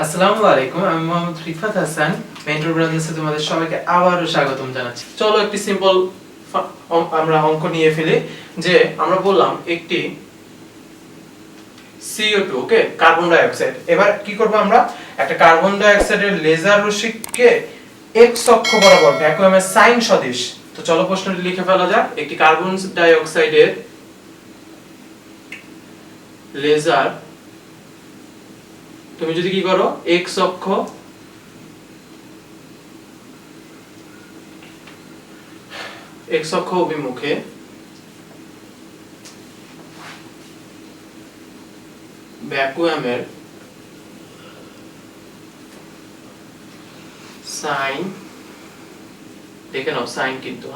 আসসালামু আলাইকুম, আমি মোহাম্মদ রিফাত হাসান মেন্টর ব্রাদার্সে তোমাদের সবাইকে আবারও স্বাগতম জানাচ্ছি। চলো একটি সিম্পল আমরা অঙ্ক নিয়ে ফেলি। যে আমরা বললাম একটি CO2, ওকে, কার্বন ডাই অক্সাইড। এবার কি করব, আমরা একটা কার্বন ডাই অক্সাইডের লেজার রশ্মিকে x অক্ষ বরাবর ভ্যাকুয়ামের সাইন সদিশ। তো চলো প্রশ্নটি লিখে ফেলা যাক। একটি কার্বন ডাই অক্সাইডের লেজার, তুমি যদি কি করো, x অক্ষ অভিমুখে ভ্যাকুয়ামের সাইন, দেখে নাও সাইন কিন্তু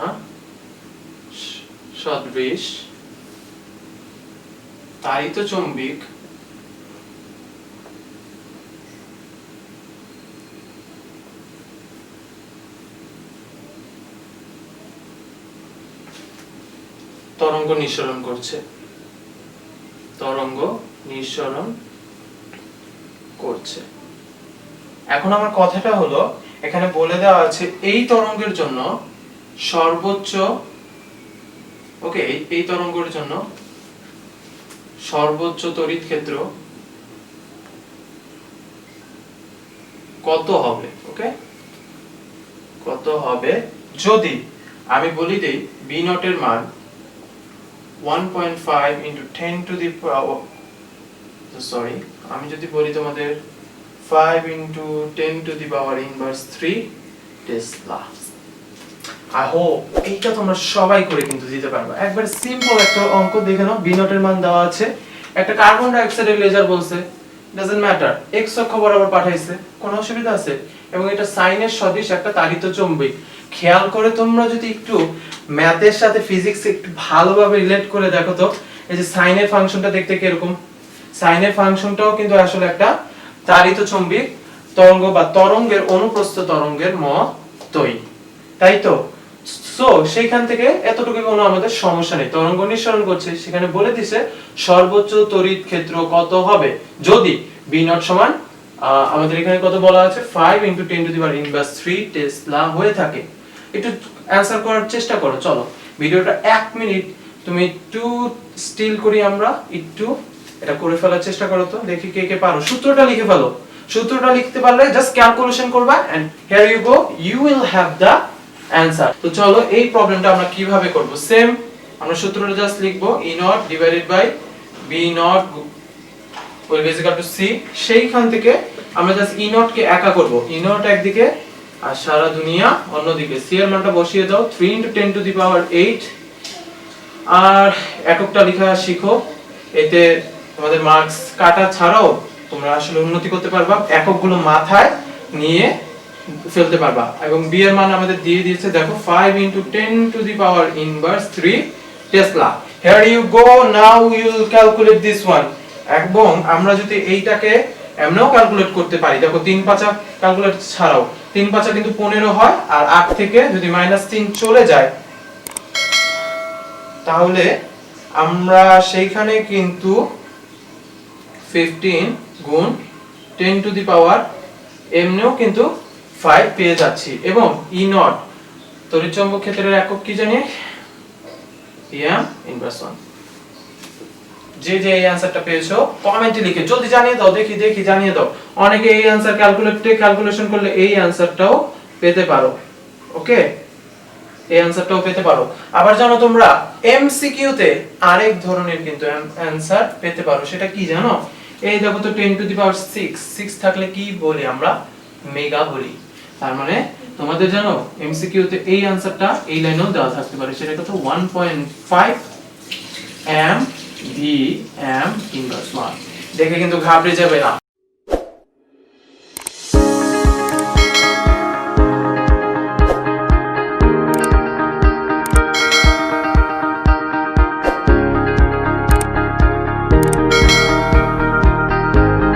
সদৃশ তাড়িত চৌম্বক তরঙ্গ নিঃসরণ করছে। এখন আমার কথাটা হলো, এখানে বলে দেওয়া আছে এই তরঙ্গের জন্য সর্বোচ্চ, ওকে, এই তরঙ্গের জন্য সর্বোচ্চ তড়িৎ ক্ষেত্র কত হবে, ওকে, কত হবে যদি আমি বলি দেই বি নট এর মান 1.5 into 10 to the power, আমি যদি বলি তোমাদের 5 into 10 to the power inverse 3 Tesla. I hope এইটা তোমরা সবাই করে কিন্তু দিতে পারবে। একবার সিম্পল একটা অঙ্ক দেখে নাও। বি নট এর মান দেওয়া আছে, একটা কার্বন ডাই অক্সাইডের লেজার বলছে, ডাজন্ট ম্যাটার, x অক্ষ বরাবর পাঠাইছে, কোনো অসুবিধা আছে? এবং এটা সাইনের সদিশ একটা তাড়িত চৌম্বক। খেয়াল করে তোমরা যদি একটু ম্যাথের সাথে ফিজিক্স একটু ভালোভাবে রিলেট করে দেখো তো, এই যে সাইনের ফাংশনটা দেখতে কি এরকম, সাইনের ফাংশনটাও কিন্তু আসলে একটা তাড়িত চৌম্বক তরঙ্গ বা তরঙ্গের অনুপ্রস্থ তরঙ্গের মতই, তাই তো? সো সেইখান থেকে এতটুকু কোনো আমাদের সমস্যা নেই। তরঙ্গ নিঃসরণ করছে, সেখানে বলে দিছে সর্বোচ্চ তড়িৎ ক্ষেত্র কত হবে যদি বি নট সমান আমাদের এখানে কত বলা আছে, 5 into 10 to the power inverse 3 Tesla হয়ে থাকে। একটু অ্যানসার করার চেষ্টা করো। চলো ভিডিওটা 1 মিনিট তুমি একটু স্টিল করি, আমরা একটু এটা করে ফেলার চেষ্টা করো তো, দেখি কে কে পারো। সূত্রটা লিখে ফেলো। সূত্রটা লিখতে পারলে জাস্ট ক্যালকুলেশন করবা and here you go, you will have the answer. তো চলো এই প্রবলেমটা আমরা কিভাবে করব। সেম আমরা সূত্রটা জাস্ট লিখবো, E naught divided by B naught will is equal to C। সেইখান থেকে আমরা জাস্ট E নট কে একা করব, E নট একদিকে আর সারা দুনিয়া অন্যদিকে। C এর মানটা বসিয়ে দাও, 3 into 10 to the power 8। আর এককটা লেখা শিখো, এতে তোমাদের মার্কস কাটা ছাড়াও তোমরা আসলে উন্নতি করতে পারবা, এককগুলো মাথায় নিয়ে ফেলতে পারবা। এবং বি এর মান আমাদের দিয়ে দিয়েছে, দেখো 5 into 10 to the power inverse 3 Tesla. here you go, now you will calculate this one। এবং আমরা যদি এইটাকে এমনও ক্যালকুলেট করতে পারি, দেখো 3 5 ক্যালকুলেট ছাড়াও 3 5 কিন্তু 15 হয়, আর 8 থেকে যদি -3 চলে যায় তাহলে আমরা সেইখানে কিন্তু 15 গুণ 10 to the power এমনিও কিন্তু 5 পেয়ে যাচ্ছি। এবং E নট তড়িৎচুম্বক ক্ষেত্রের একক কি জানি, m ইনভার্স 1। যে যে এই অ্যানসারটা পেয়েছো কমেন্টে লিখে জলদি জানিয়ে দাও, দেখি জানিয়ে দাও। অনেকে এই অ্যানসার ক্যালকুলেশন করলে এই অ্যানসারটাও পেতে পারো, ওকে, এই অ্যানসারটাও পেতে পারো। আবার জানো তোমরা এমসিকিউ তে আরেক ধরনের কিন্তু অ্যানসার পেতে পারো। সেটা কি জানো, এই দেখো তো 10 to the power 6 থাকলে কি বলি আমরা, মেগা বলি। তার মানে তোমাদের জানো এমসিকিউ তে এই অ্যানসারটা এই লাইনেও দেওয়া থাকতে পারে। সেটা কত, 1.5 m v m ইনভার্স 1। দেখে কিন্তু ঘাবড়ে যাবে না।